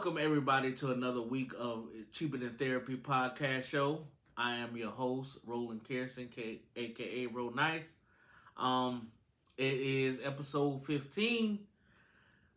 Welcome everybody to another week of Cheaper Than Therapy podcast show. I am your host, Roland Kirsten, aka Ro Nice. Um, it is episode 15.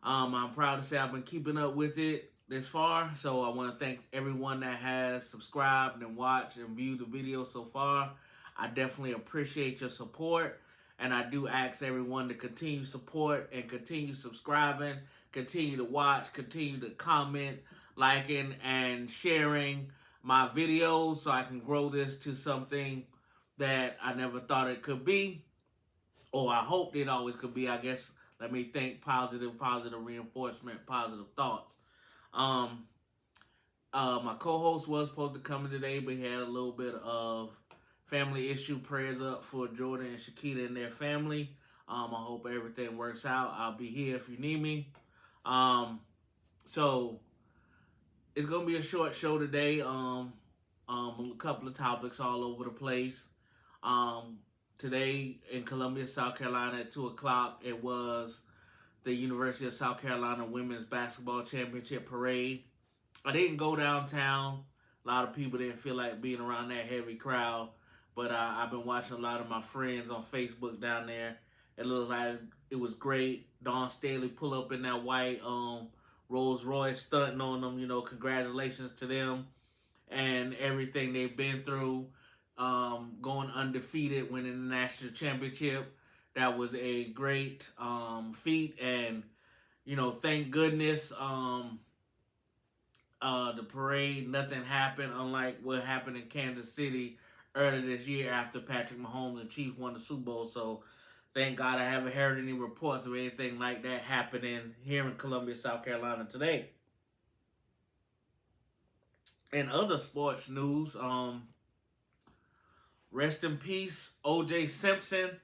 I'm proud to say I've been keeping up with it this far. So I want to thank everyone that has subscribed and watched and viewed the video so far. I definitely appreciate your support. And I do ask everyone to continue support and continue subscribing, continue to watch, continue to comment, liking, and sharing my videos so I can grow this to something that I never thought it could be, or I hoped it always could be. I guess let me think positive reinforcement, positive thoughts. Um, my co-host was supposed to come in today, but he had a little bit of family issue. Prayers up for Jordan and Shakita and their family. I hope everything works out. I'll be here if you need me. So it's gonna be a short show today. A couple of topics all over the place. Today in Columbia, South Carolina at 2:00, it was the University of South Carolina Women's Basketball Championship Parade. I didn't go downtown. A lot of people didn't feel like being around that heavy crowd. But I've been watching a lot of my friends on Facebook down there. It looked like it was great. Dawn Staley pull up in that white Rolls Royce, stunting on them. Congratulations to them and everything they've been through. Going undefeated, winning the national championship. That was a great feat. And, thank goodness the parade, nothing happened, unlike what happened in Kansas City earlier this year after Patrick Mahomes and Chiefs won the Super Bowl. So thank God I haven't heard any reports of anything like that happening here in Columbia, South Carolina today. In other sports news, rest in peace, O.J. Simpson.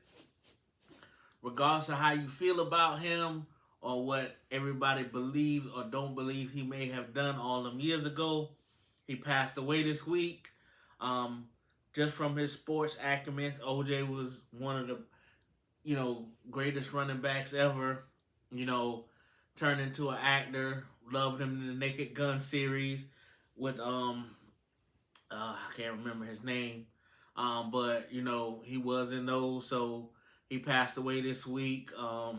Regardless of how you feel about him or what everybody believes or don't believe he may have done all them years ago, he passed away this week. Just from his sports acumen, OJ was one of the, greatest running backs ever. Turned into an actor. Loved him in the Naked Gun series with I can't remember his name, but he was in those. So he passed away this week. So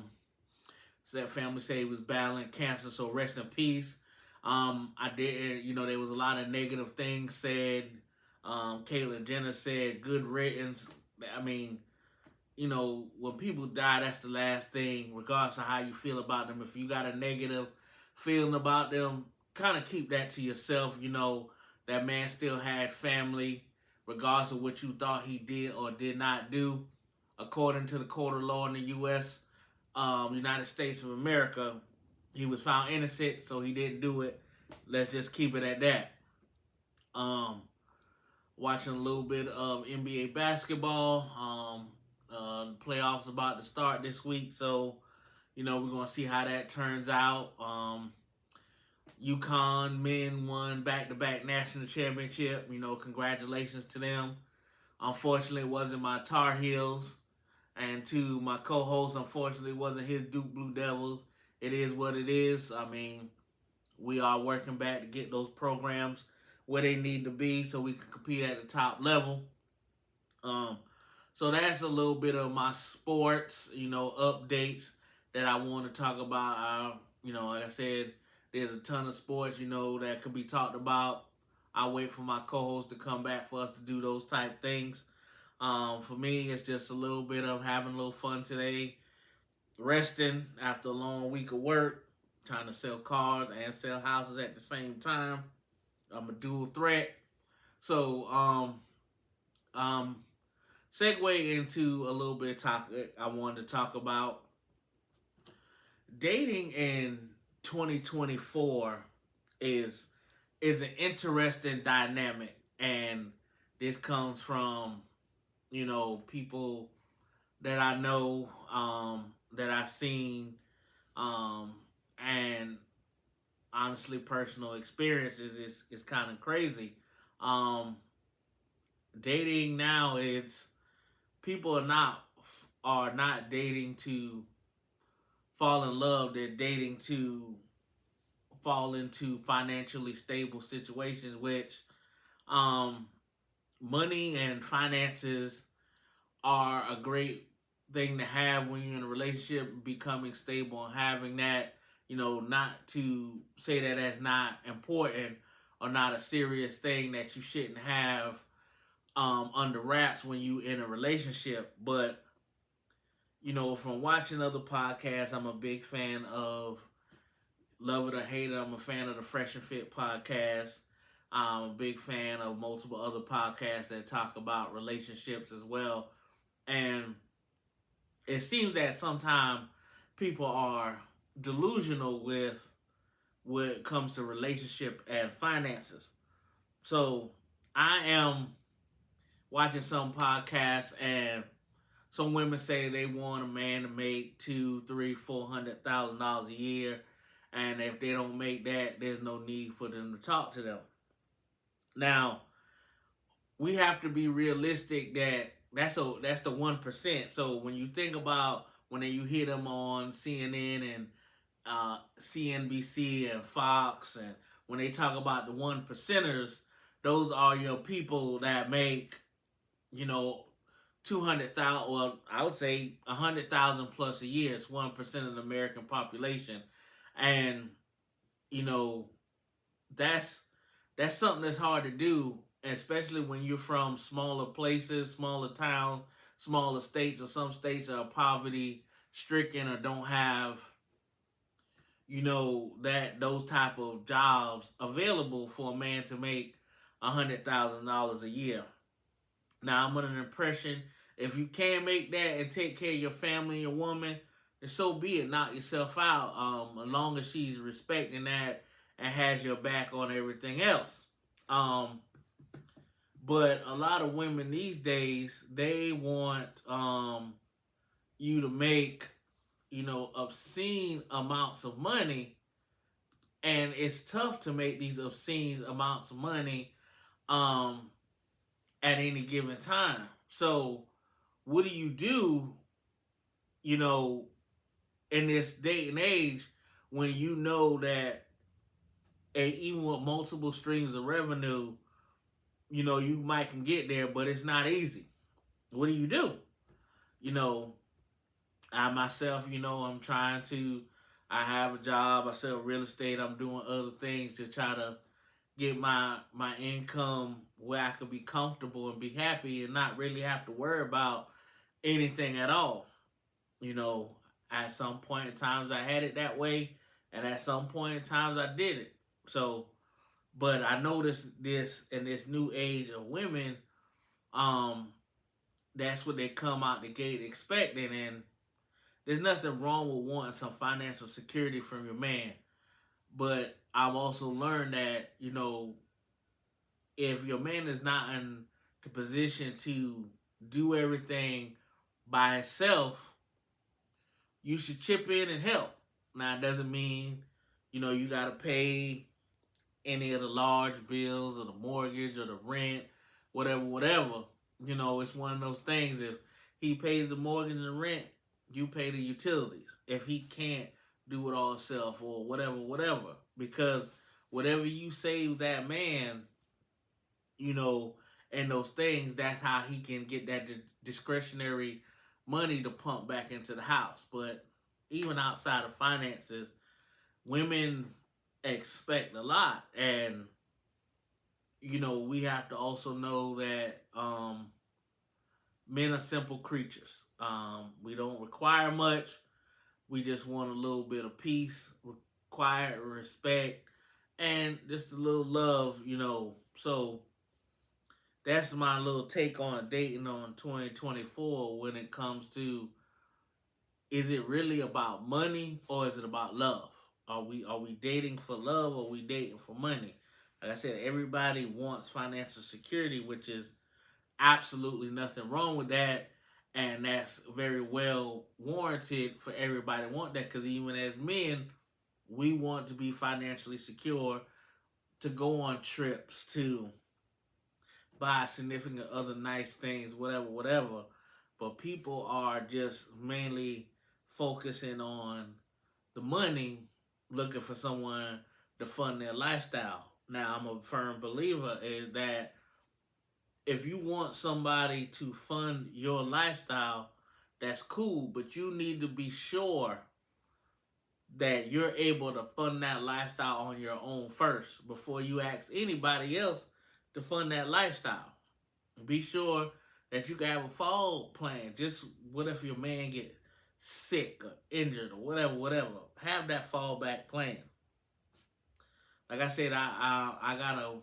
that family said he was battling cancer. So rest in peace. I did. There was a lot of negative things said. Caitlyn Jenner said good riddance. I mean, when people die, that's the last thing, regardless of how you feel about them. If you got a negative feeling about them, kind of keep that to yourself. That man still had family, regardless of what you thought he did or did not do. According to the court of law in the U.S., United States of America, he was found innocent, so he didn't do it. Let's just keep it at that. Watching a little bit of NBA basketball. Playoffs about to start this week, so we're gonna see how that turns out. UConn men won back-to-back national championship. Congratulations to them. Unfortunately, it wasn't my Tar Heels, and to my co-host, unfortunately, it wasn't his Duke Blue Devils. It is what it is. I mean, we are working back to get those programs where they need to be so we can compete at the top level. So that's a little bit of my sports, updates that I want to talk about. Like I said, there's a ton of sports, that could be talked about. I'll wait for my co-host to come back for us to do those type things. For me, it's just a little bit of having a little fun today, resting after a long week of work, trying to sell cars and sell houses at the same time. I'm a dual threat. So, segue into a little bit of topic I wanted to talk about. Dating in 2024 is an interesting dynamic, and this comes from people that I know, that I've seen, and honestly personal experiences is kind of crazy. Dating now, it's people are not dating to fall in love. They're dating to fall into financially stable situations, which um, money and finances are a great thing to have when you're in a relationship, becoming stable and having that, not to say that that's not important or not a serious thing that you shouldn't have under wraps when you in a relationship. But, from watching other podcasts, I'm a big fan of Love It or Hate It. I'm a fan of the Fresh and Fit podcast. I'm a big fan of multiple other podcasts that talk about relationships as well. And it seems that sometimes people are delusional with when it comes to relationship and finances. So I am watching some podcasts, and some women say they want a man to make $2, $3, $400,000 a year, and if they don't make that, there's no need for them to talk to them. Now, we have to be realistic that that's the 1%. So when you think about when you hear them on CNN and CNBC and Fox, and when they talk about the 1%ers, those are your people that make, 200,000. Well, I would say 100,000 plus a year. It's 1% of the American population, and you know that's something that's hard to do, especially when you're from smaller places, smaller towns, smaller states, or some states are poverty stricken or don't have, that those type of jobs available for a man to make $100,000 a year. Now, I'm under the impression if you can make that and take care of your family and your woman, then so be it. Knock yourself out. As long as she's respecting that and has your back on everything else. But a lot of women these days, they want you to make, obscene amounts of money, and it's tough to make these obscene amounts of money at any given time. So, what do, in this day and age when you know that, and even with multiple streams of revenue, you might can get there, but it's not easy. What do? I myself, I have a job, I sell real estate, I'm doing other things to try to get my income where I could be comfortable and be happy and not really have to worry about anything at all. At some point in times I had it that way, and at some point in times I didn't. So, but I noticed this in this new age of women, that's what they come out the gate expecting, and there's nothing wrong with wanting some financial security from your man. But I've also learned that, if your man is not in the position to do everything by himself, you should chip in and help. Now, it doesn't mean, you got to pay any of the large bills or the mortgage or the rent, whatever. It's one of those things. If he pays the mortgage and the rent, you pay the utilities. If he can't do it all himself or whatever. Because whatever you save that man, and those things, that's how he can get that discretionary money to pump back into the house. But even outside of finances, women expect a lot, and we have to also know that men are simple creatures. We don't require much. We just want a little bit of peace, quiet, respect, and just a little love. So that's my little take on dating on 2024 when it comes to, is it really about money or is it about love? Are we dating for love or are we dating for money? Like I said, everybody wants financial security, which is absolutely nothing wrong with that, and that's very well warranted for everybody to want that, because even as men, we want to be financially secure to go on trips, to buy significant other nice things, whatever. But people are just mainly focusing on the money, looking for someone to fund their lifestyle. Now, I'm a firm believer is that if you want somebody to fund your lifestyle, that's cool, but you need to be sure that you're able to fund that lifestyle on your own first before you ask anybody else to fund that lifestyle. Be sure that you can have a fall plan. Just what if your man get sick or injured or whatever. Have that fallback plan. Like I said, I got a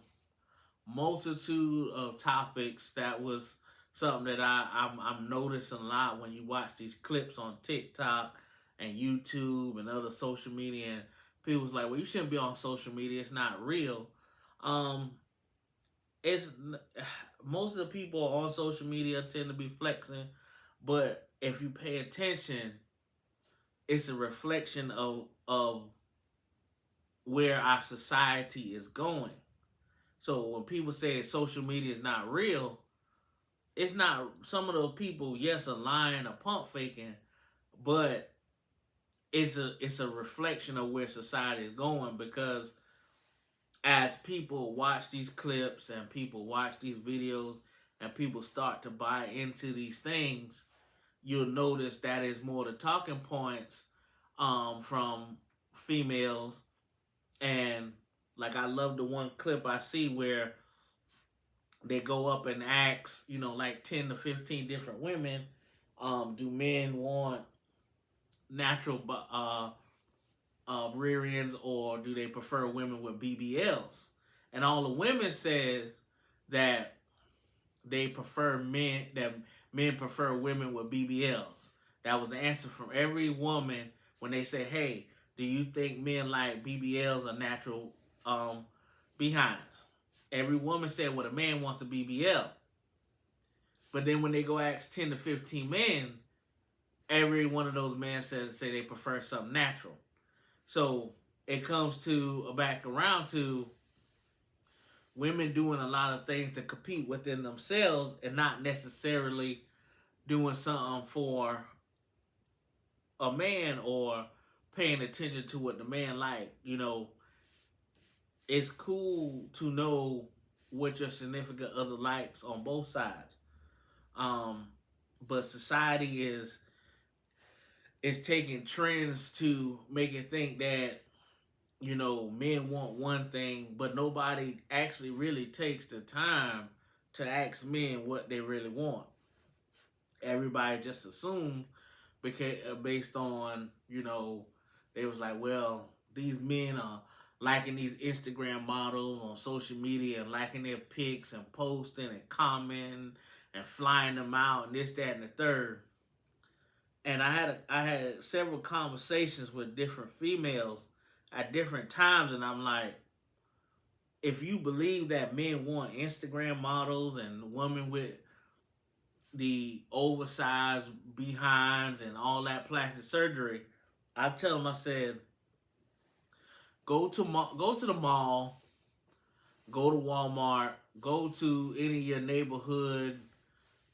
multitude of topics that was something that I'm noticing a lot when you watch these clips on TikTok and YouTube and other social media, and people's like, well, you shouldn't be on social media, it's not real. um it's Most of the people on social media tend to be flexing, but if you pay attention, it's a reflection of where our society is going. So when people say social media is not real, it's not. Some of those people, yes, are lying or pump faking, but it's a reflection of where society is going, because as people watch these clips and people watch these videos and people start to buy into these things, you'll notice that is more the talking points from females. And like, I love the one clip I see where they go up and ask, like 10 to 15 different women, do men want natural rear ends, or do they prefer women with BBLs? And all the women says that men prefer women with BBLs. That was the answer from every woman when they say, "Hey, do you think men like BBLs or natural behinds?" Every woman said, "Well, a man wants a BBL." But then when they go ask 10 to 15 men, every one of those men say they prefer something natural. So it comes to back around to women doing a lot of things to compete within themselves and not necessarily doing something for a man or paying attention to what the man like. It's cool to know what your significant other likes on both sides. But society is taking trends to make it think that men want one thing, but nobody actually really takes the time to ask men what they really want. Everybody just assumed, because based on they was like, well, these men are liking these Instagram models on social media and liking their pics and posting and commenting and flying them out and this, that, and the third. And I had several conversations with different females at different times, and I'm like, if you believe that men want Instagram models and women with the oversized behinds and all that plastic surgery, I tell them, I said, go to the mall, go to Walmart, go to any of your neighborhood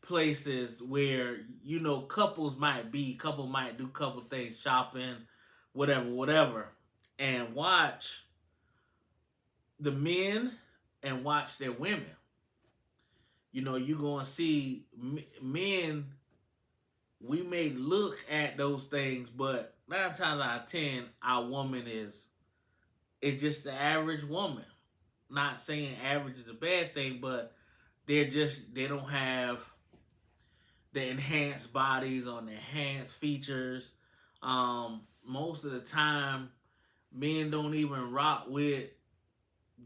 places where couple might do couple things, shopping, whatever, and watch the men and watch their women. You're gonna see men. We may look at those things, but 9 times out of 10, our woman is just the average woman. Not saying average is a bad thing, but they don't have the enhanced bodies or the enhanced features. Most of the time, men don't even rock with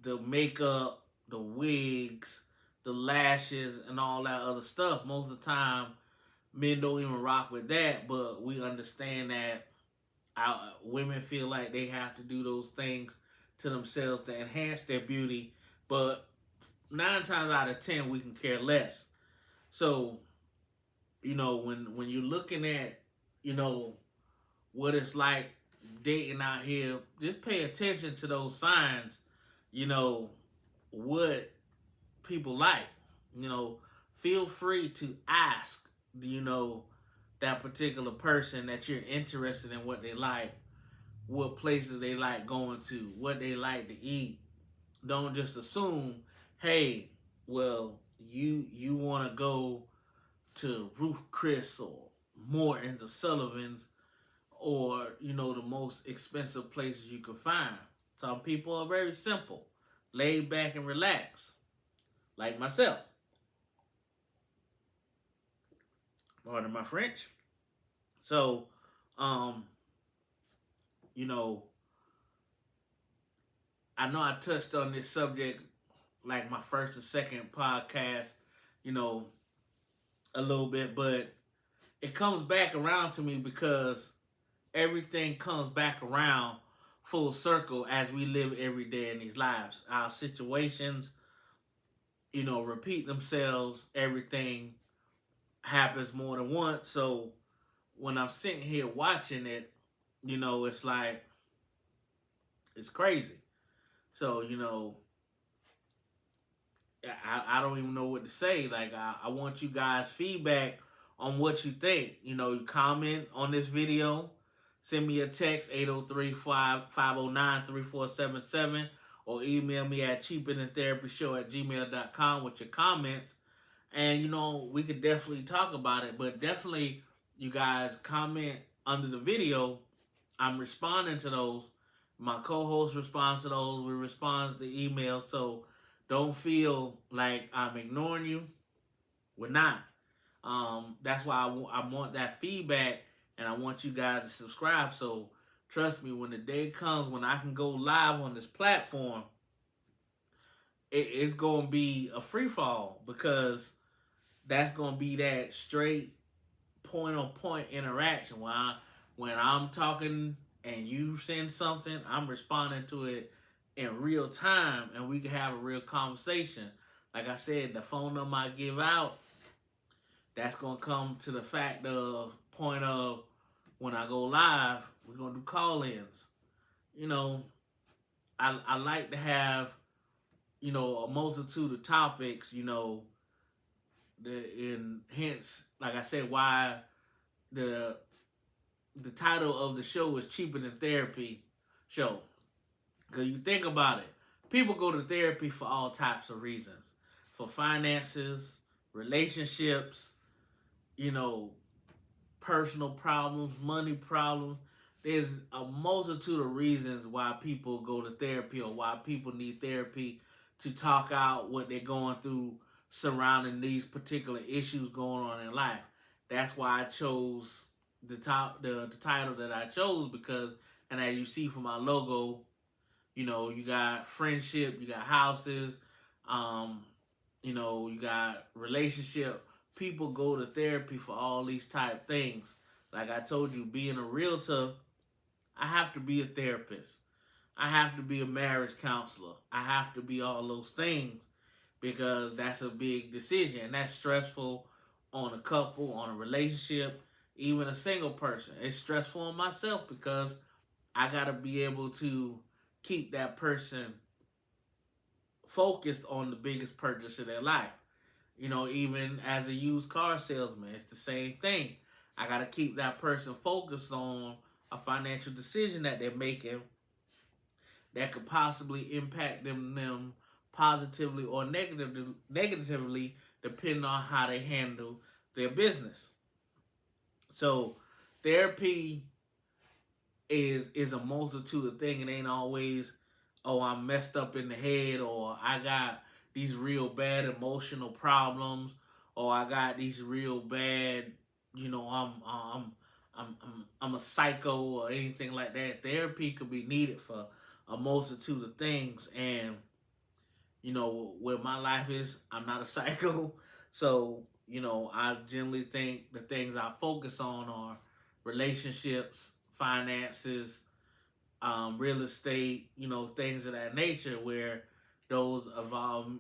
the makeup, the wigs, the lashes, and all that other stuff. Most of the time, men don't even rock with that, but we understand that women feel like they have to do those things to themselves to enhance their beauty, but 9 times out of 10, we can care less. So, when you're looking at, what it's like dating out here, just pay attention to those signs, what people like. Feel free to ask, that particular person that you're interested in what they like. what places they like going to, what they like to eat. Don't just assume, hey, well, you want to go to Ruth Chris or Morton's or Sullivan's, or the most expensive places you can find. Some people are very simple, laid back and relaxed, like myself. Pardon my French. So, um, you know, I know I touched on this subject like my first or second podcast, you know, a little bit, but it comes back around to me because everything comes back around full circle as we live every day in these lives. Our situations, repeat themselves. Everything happens more than once. So when I'm sitting here watching it, it's like, it's crazy. So, I don't even know what to say. Like, I want you guys' feedback on what you think. You comment on this video. Send me a text, 803-509-3477, or email me at cheaperthantherapyshow@gmail.com with your comments. And, we could definitely talk about it. But definitely, you guys comment under the video. I'm responding to those. My co-host responds to those. We respond to the email. So don't feel like I'm ignoring you. We're not. That's why I want that feedback, and I want you guys to subscribe. So trust me, when the day comes when I can go live on this platform, it's going to be a free fall, because that's going to be that straight point-on-point interaction. When I'm talking and you send something, I'm responding to it in real time, and we can have a real conversation. Like I said, the phone number I give out, that's going to come to the fact of point of when I go live, we're going to do call-ins. I like to have, a multitude of topics, and hence, like I said, why the title of the show is Cheaper Than Therapy Show. Because you think about it, people go to therapy for all types of reasons. For finances, relationships, personal problems, money problems. There's a multitude of reasons why people go to therapy, or why people need therapy to talk out what they're going through surrounding these particular issues going on in life. That's why I chose the title that I chose, because, and as you see from my logo, you got friendship, you got houses, you got relationship. People go to therapy for all these type things. Like I told you, being a realtor, I have to be a therapist. I have to be a marriage counselor. I have to be all those things, because that's a big decision. That's stressful on a couple, on a relationship, even a single person. It's stressful on myself, because I got to be able to keep that person focused on the biggest purchase of their life. Even as a used car salesman, it's the same thing. I got to keep that person focused on a financial decision that they're making that could possibly impact them positively or negatively, depending on how they handle their business. So therapy is a multitude of things. It ain't always, oh, I'm messed up in the head, or I got these real bad emotional problems, or I got these real bad, I'm a psycho, or anything like that. Therapy could be needed for a multitude of things. And where my life is, I'm not a psycho. So I generally think the things I focus on are relationships, finances, real estate, things of that nature, where those involve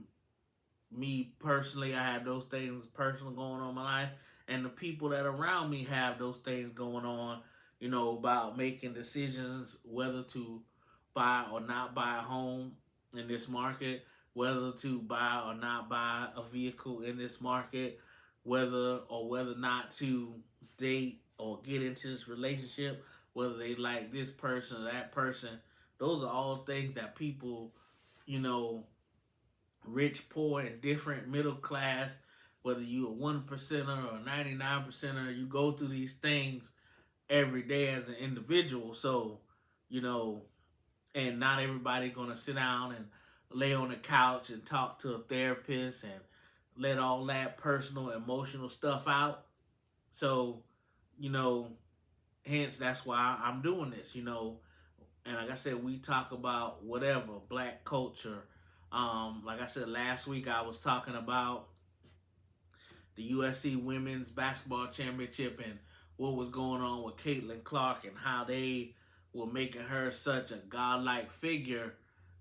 me personally. I have those things personal going on in my life, and the people that around me have those things going on, about making decisions whether to buy or not buy a home in this market, whether to buy or not buy a vehicle in this market, whether not to date or get into this relationship, whether they like this person or that person. Those are all things that people, you know, rich, poor, and different, middle class, whether you a 1%er or 99%er, you go through these things every day as an individual. So, you know, and not everybody gonna sit down and lay on the couch and talk to a therapist and let all that personal, emotional stuff out. So, you know, hence that's why I'm doing this, you know. And like I said, we talk about whatever, black culture. Like I said last week, I was talking about the USC Women's Basketball Championship and what was going on with Caitlin Clark and how they were making her such a godlike figure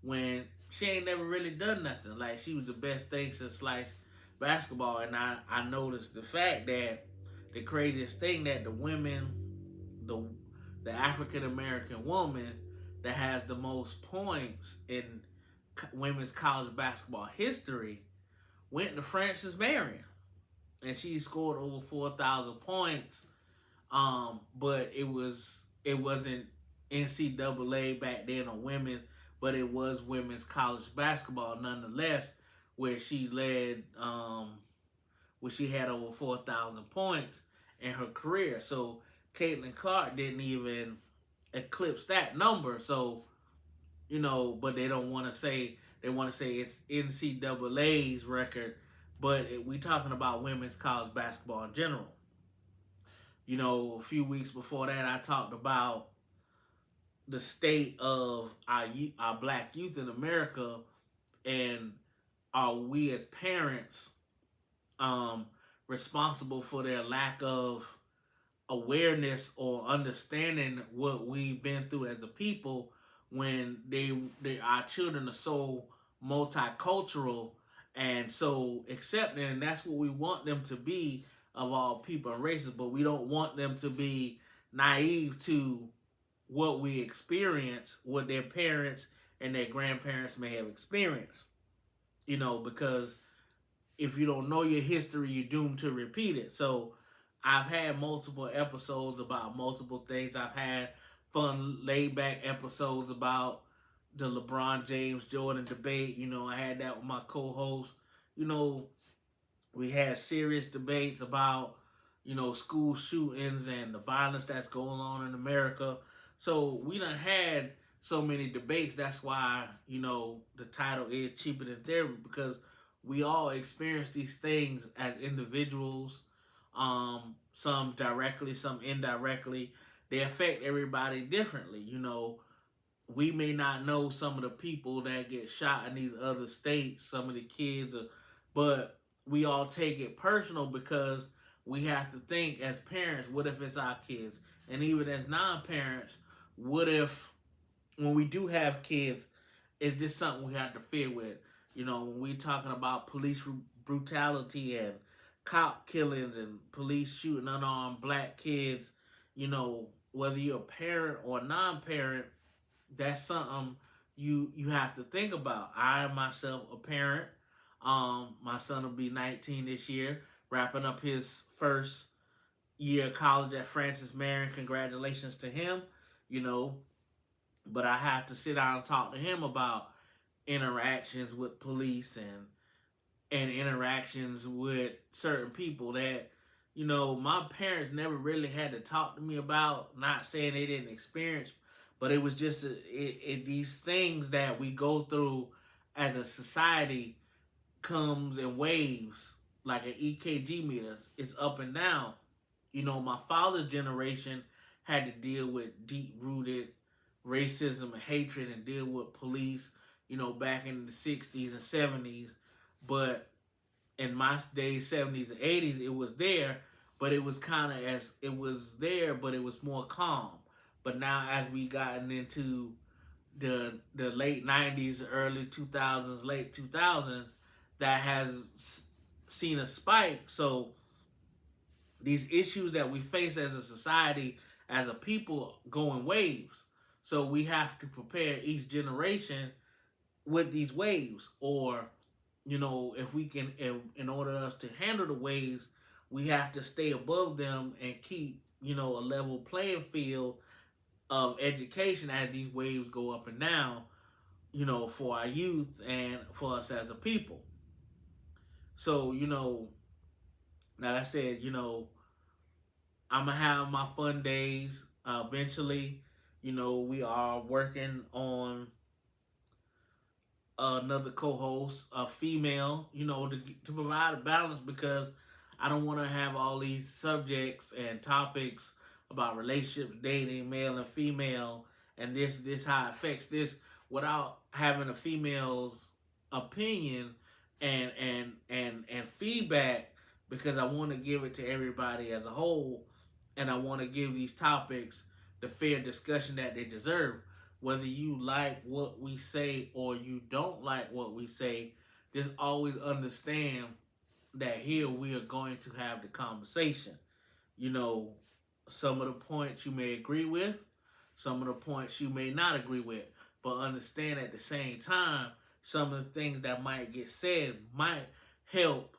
when she ain't never really done nothing. Like, she was the best thing since sliced basketball. And I noticed the fact that the craziest thing that the women, the the African American woman that has the most points in women's college basketball history went to Frances Marion, and she scored over 4,000 points. But it wasn't NCAA back then on women, but it was women's college basketball nonetheless, where she led, where she had over 4,000 points in her career. So Caitlin Clark didn't even eclipse that number. So, you know, but they don't want to say, they want to say it's NCAA's record, but we talking about women's college basketball in general. You know, a few weeks before that, I talked about the state of our black youth in America, and are we as parents um, responsible for their lack of awareness or understanding what we've been through as a people when our children are so multicultural and so accepting, and that's what we want them to be of all people and races, but we don't want them to be naive to what we experience, what their parents and their grandparents may have experienced. You know, because if you don't know your history, you're doomed to repeat it. So I've had multiple episodes about multiple things. I've had fun, laid back episodes about the LeBron James Jordan debate. You know, I had that with my co host. You know, we had serious debates about, you know, school shootings and the violence that's going on in America. So we done had so many debates. That's why, you know, the title is Cheaper Than Therapy, because we all experience these things as individuals, some directly, some indirectly. They affect everybody differently. You know, we may not know some of the people that get shot in these other states, some of the kids, but we all take it personal because we have to think as parents, what if it's our kids? And even as non-parents, what if when we do have kids, is this something we have to fear with? You know, when we talking about police brutality and cop killings and police shooting unarmed black kids, you know, whether you're a parent or a non-parent, that's something you have to think about. I myself a parent. My son will be 19 this year, wrapping up his first year of college at Francis Marion. Congratulations to him. You know, but I have to sit down and talk to him about interactions with police and interactions with certain people that, you know, my parents never really had to talk to me about. Not saying they didn't experience, but it was just these things that we go through as a society comes in waves like an EKG meter. It's up and down. You know, my father's generation had to deal with deep-rooted racism and hatred and deal with police, you know, back in the 60s and 70s. But in my days, 70s and 80s, it was there, but it was kind of as it was there, but it was more calm. But now, as we gotten into the late 90s, early 2000s, late 2000s, that has seen a spike. So these issues that we face as a society, as a people, go in waves. So we have to prepare each generation with these waves, or, you know, if we can, in order us to handle the waves, we have to stay above them and keep, you know, a level playing field of education as these waves go up and down, for our youth and for us as a people. So, like I said, I'm gonna have my fun days. Eventually, we are working on another co-host, a female, to provide a balance, because I don't want to have all these subjects and topics about relationships, dating, male and female, and this how it affects this, without having a female's opinion and feedback, because I want to give it to everybody as a whole, and I want to give these topics the fair discussion that they deserve. Whether you like what we say or you don't like what we say, just always understand that here we are going to have the conversation. You know, some of the points you may agree with, some of the points you may not agree with, but understand at the same time, some of the things that might get said might help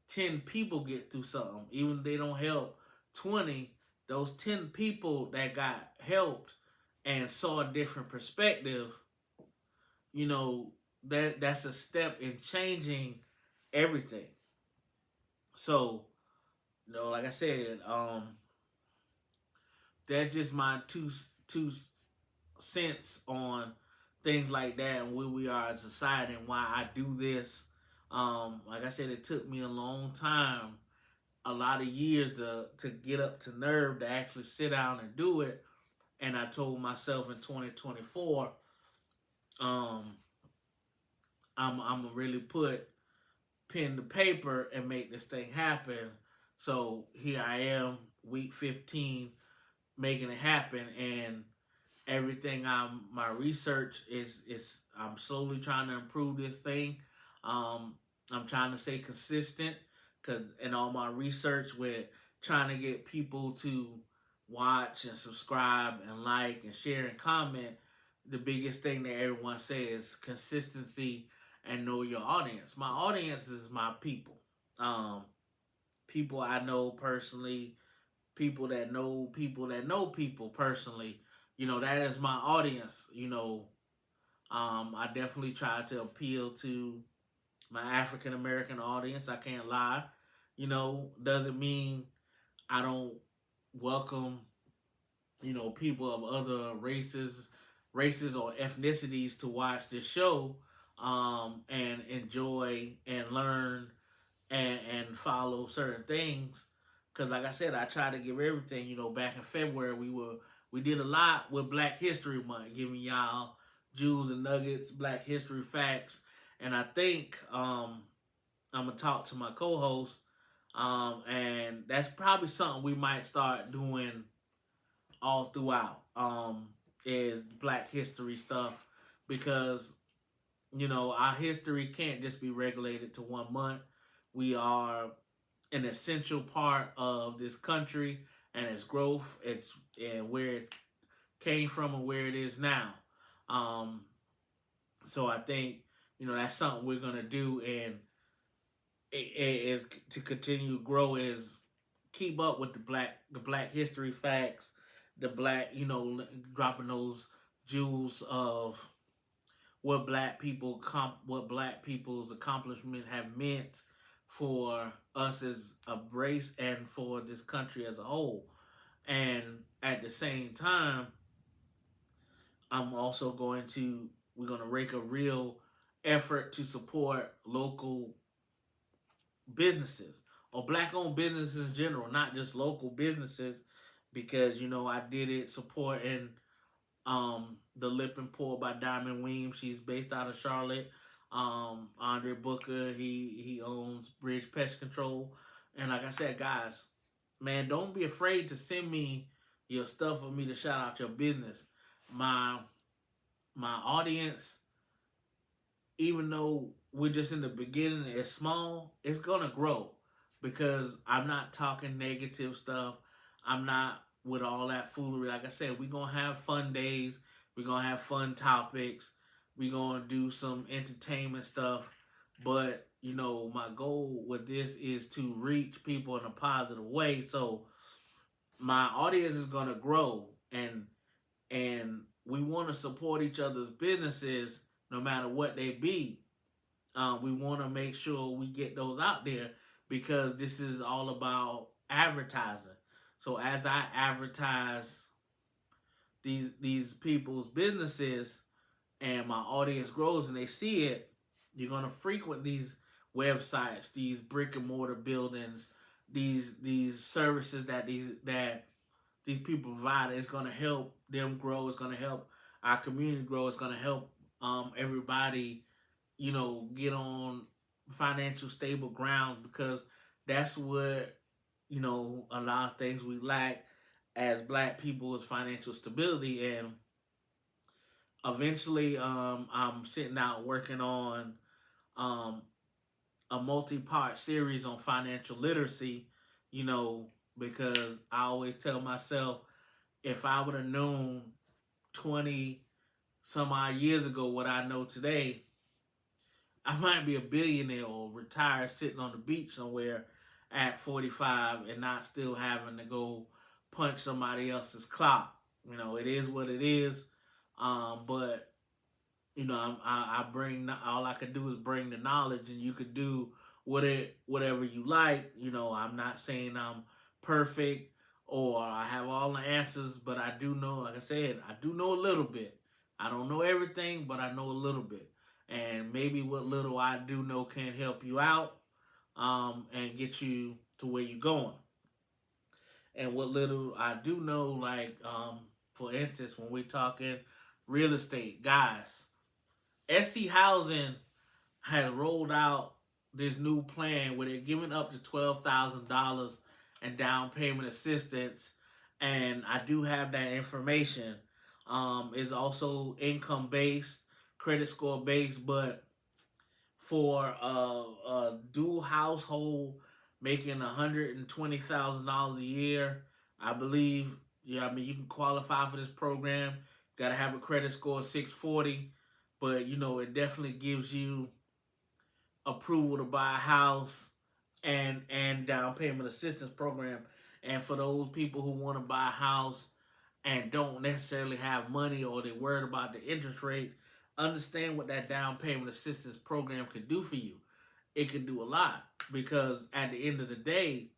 10 people get through something. Even if they don't help 20, those 10 people that got helped and saw a different perspective, you know, that's a step in changing everything. So, like I said, that's just my two cents on things like that and where we are as a society and why I do this. Like I said, it took me a long time, a lot of years to get up to nerve to actually sit down and do it. And I told myself in 2024, um, I'm gonna really put pen to paper and make this thing happen. So here I am, week 15, making it happen, and everything my research is I'm slowly trying to improve this thing. I'm trying to stay consistent, cause in all my research with trying to get people to watch and subscribe and like and share and comment, the biggest thing that everyone says is consistency and know your audience. My audience is my people. Um, People I know personally, people that know people personally. That is my audience. I definitely try to appeal to my African American audience. I can't lie. Doesn't mean I don't welcome, people of other races or ethnicities to watch this show, and enjoy and learn and follow certain things. Because like I said, I try to give everything. Back in February we did a lot with Black History Month, giving y'all jewels and nuggets, Black history facts, and I think I'm gonna talk to my co-host, and that's probably something we might start doing all throughout. Is Black history stuff, because our history can't just be regulated to 1 month. We are an essential part of this country and its growth. It's and where it came from and where it is now. Um, so I think that's something we're gonna do, and it is to continue to grow, is keep up with the black history facts, the black dropping those jewels of what black people's accomplishment have meant for us as a race and for this country as a whole. And at the same time, I'm also we're going to make a real effort to support local businesses or black owned businesses in general, not just local businesses, because I did it supporting the Lip and Pour by Diamond Weems. She's based out of Charlotte. Andre Booker, he owns Bridge Pest Control. And like I said, guys, man, don't be afraid to send me your stuff for me to shout out your business. My audience, even though we're just in the beginning, it's small, it's gonna grow, because I'm not talking negative stuff. I'm not with all that foolery. Like I said, we're gonna have fun days, we're gonna have fun topics, we're gonna do some entertainment stuff. But my goal with this is to reach people in a positive way. So my audience is gonna grow, and and we want to support each other's businesses no matter what they be. We want to make sure we get those out there because this is all about advertising. So as I advertise these people's businesses and my audience grows and they see it, you're gonna frequent these websites, these brick and mortar buildings, these services that these people provide. It's gonna help them grow. It's gonna help our community grow. It's gonna help everybody, get on financial stable grounds because that's what a lot of things we lack as black people is financial stability. And eventually, I'm sitting out working on um, a multi-part series on financial literacy. You know, because I always tell myself if I would have known 20 some odd years ago what I know today, I might be a billionaire or retired sitting on the beach somewhere at 45 and not still having to go punch somebody else's clock. It is what it is. But I bring all I could do is bring the knowledge, and you could do whatever you like. I'm not saying I'm perfect or I have all the answers, but I do know, like I said, I do know a little bit. I don't know everything, but I know a little bit, and maybe what little I do know can help you out, and get you to where you're going. And what little I do know, like for instance, when we're talking real estate, guys, SC Housing has rolled out this new plan where they're giving up to $12,000 in down payment assistance, and I do have that information. It's also income based, credit score based, but for a dual household making $120,000 a year, I believe. Yeah, I mean you can qualify for this program. Got to have a credit score of 640, but it definitely gives you approval to buy a house and down payment assistance program. And for those people who want to buy a house and don't necessarily have money or they're worried about the interest rate, understand what that down payment assistance program can do for you. It can do a lot because at the end of the day,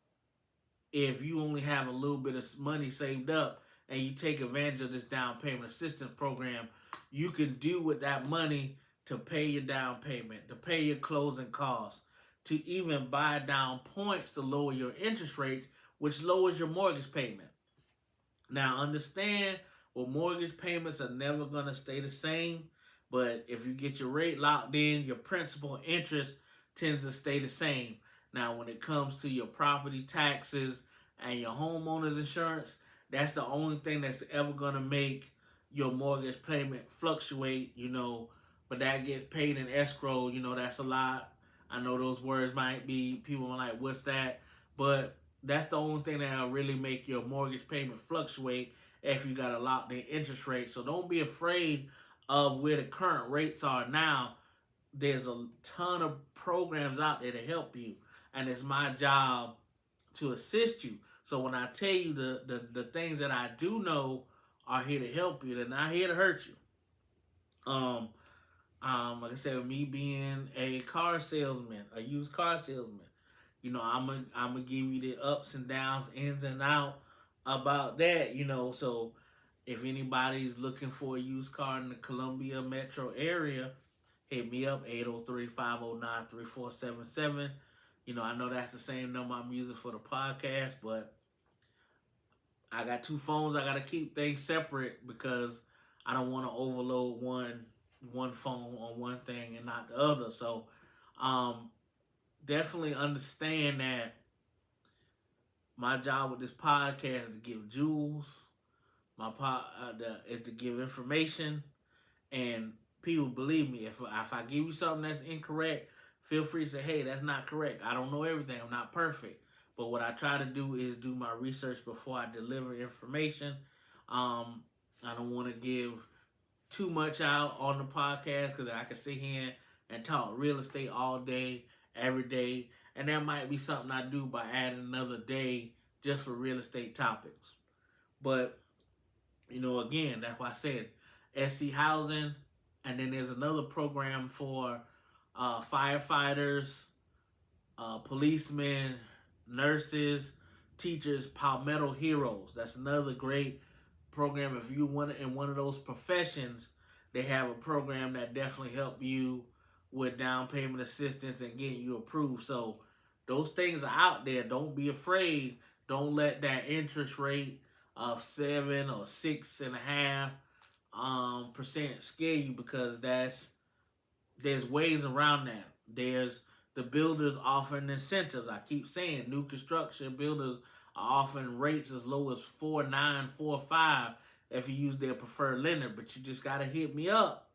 if you only have a little bit of money saved up and you take advantage of this down payment assistance program, you can do with that money to pay your down payment, to pay your closing costs, to even buy down points to lower your interest rate, which lowers your mortgage payment. Now, understand, well, mortgage payments are never going to stay the same, but if you get your rate locked in, your principal and interest tends to stay the same. Now, when it comes to your property taxes and your homeowner's insurance, that's the only thing that's ever going to make your mortgage payment fluctuate, but that gets paid in escrow. That's a lot. I know those words might be, people are like, what's that? But that's the only thing that'll really make your mortgage payment fluctuate if you got a locked in interest rate. So don't be afraid of where the current rates are now. There's a ton of programs out there to help you, and it's my job to assist you. So when I tell you the things that I do know are here to help you, they're not here to hurt you. Like I said, with me being a car salesman, a used car salesman, I'm gonna give you the ups and downs, ins and out about that. So if anybody's looking for a used car in the Columbia metro area, hit me up 803-509-3477. I know that's the same number I'm using for the podcast, but I got two phones. I gotta keep things separate because I don't want to overload one phone on one thing and not the other. So definitely understand that my job with this podcast is to give jewels. Is to give information, and people believe me. If I give you something that's incorrect, feel free to say, "Hey, that's not correct. I don't know everything. I'm not perfect." But what I try to do is do my research before I deliver information. I don't want to give too much out on the podcast because I can sit here and talk real estate all day, every day, and that might be something I do by adding another day just for real estate topics. But Again, that's why I said SC Housing, and then there's another program for firefighters, policemen, nurses, teachers, Palmetto Heroes. That's another great program. If you want in one of those professions, they have a program that definitely help you with down payment assistance and getting you approved. So those things are out there. Don't be afraid. Don't let that interest rate of 7 or 6.5 percent scare you, because there's ways around that. There's the builders offering incentives. I keep saying new construction builders are offering rates as low as 4.9, 4.5 if you use their preferred lender. But you just gotta hit me up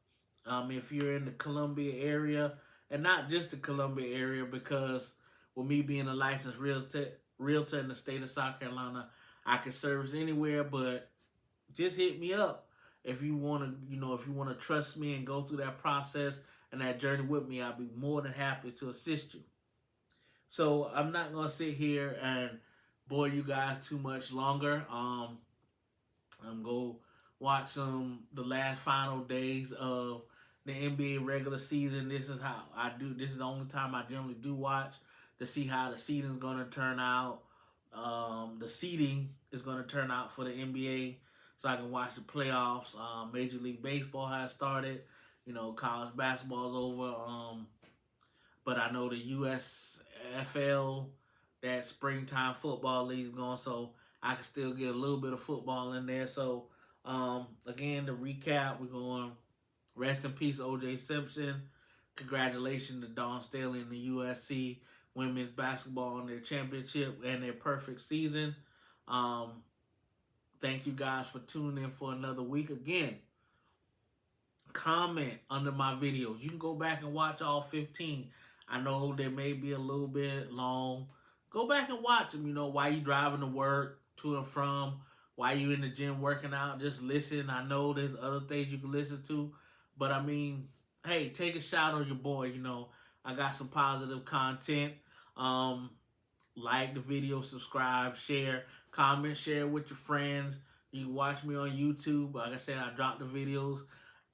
if you're in the Columbia area, and not just the Columbia area, because with me being a licensed realtor in the state of South Carolina, I can service anywhere. But just hit me up if you want to, if you want to trust me and go through that process and that journey with me. I'll be more than happy to assist you. So I'm not gonna sit here and bore you guys too much longer. I'm go watch the last final days of the NBA regular season. This is how I do. This is the only time I generally do watch to see how the season's gonna turn out. The seeding is gonna turn out for the NBA, so I can watch the playoffs. Major League Baseball has started. College basketball's over. But I know the USFL, that springtime football league is going, so I can still get a little bit of football in there. So, again, to recap, we're going rest in peace, O.J. Simpson. Congratulations to Dawn Staley and the USC women's basketball on their championship and their perfect season. Thank you guys for tuning in for another week. Again, comment under my videos. You can go back and watch all 15. I know they may be a little bit long. Go back and watch them, while you driving to work, to and from, while you in the gym working out. Just listen. I know there's other things you can listen to, but I mean, hey, take a shot on your boy. I got some positive content. Like the video, subscribe, share, comment, share with your friends. You can watch me on YouTube. Like I said, I drop the videos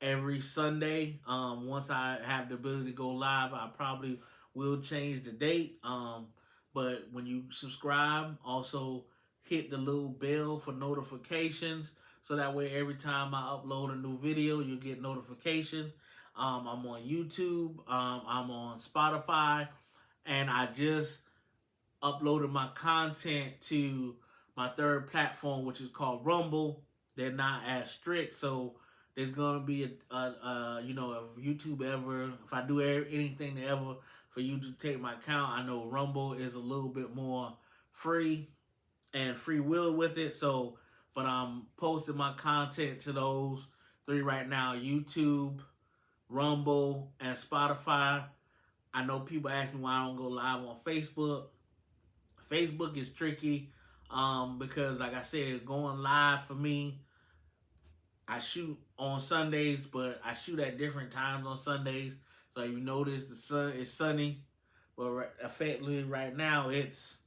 every Sunday. Once I have the ability to go live, I probably will change the date. But when you subscribe, also hit the little bell for notifications, so that way every time I upload a new video, you'll get notifications. I'm on YouTube. I'm on Spotify, and I just uploaded my content to my third platform, which is called Rumble. They're not as strict, so there's gonna be if YouTube ever, if I do anything to ever for you to take my account, I know Rumble is a little bit more free and free will with it. So, but I'm posting my content to those three right now: YouTube, Rumble, and Spotify. I know people ask me why I don't go live on Facebook. Facebook is tricky because, like I said, going live for me, I shoot on Sundays, but I shoot at different times on Sundays. So you notice the sun is sunny, but effectively right now it's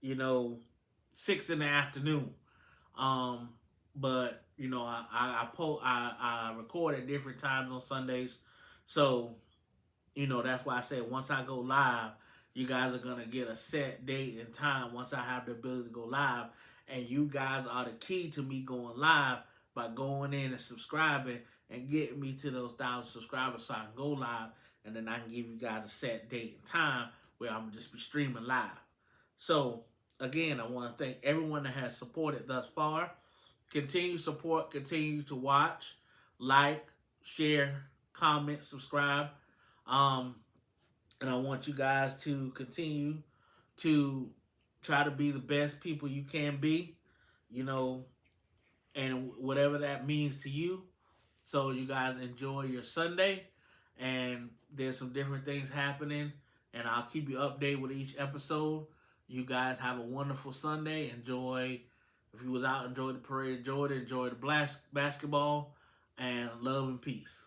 6 in the afternoon. But I record at different times on Sundays, so that's why I said once I go live, you guys are gonna get a set date and time once I have the ability to go live, and you guys are the key to me going live by going in and subscribing and getting me to those 1,000 subscribers so I can go live, and then I can give you guys a set date and time where I'm just be streaming live. So again, I want to thank everyone that has supported thus far. Continue support, continue to watch, like, share, comment, subscribe. And I want you guys to continue to try to be the best people you can be, and whatever that means to you. So you guys enjoy your Sunday, and there's some different things happening, and I'll keep you updated with each episode. You guys have a wonderful Sunday. Enjoy. If you was out, enjoy the parade, enjoy the basketball, and love and peace.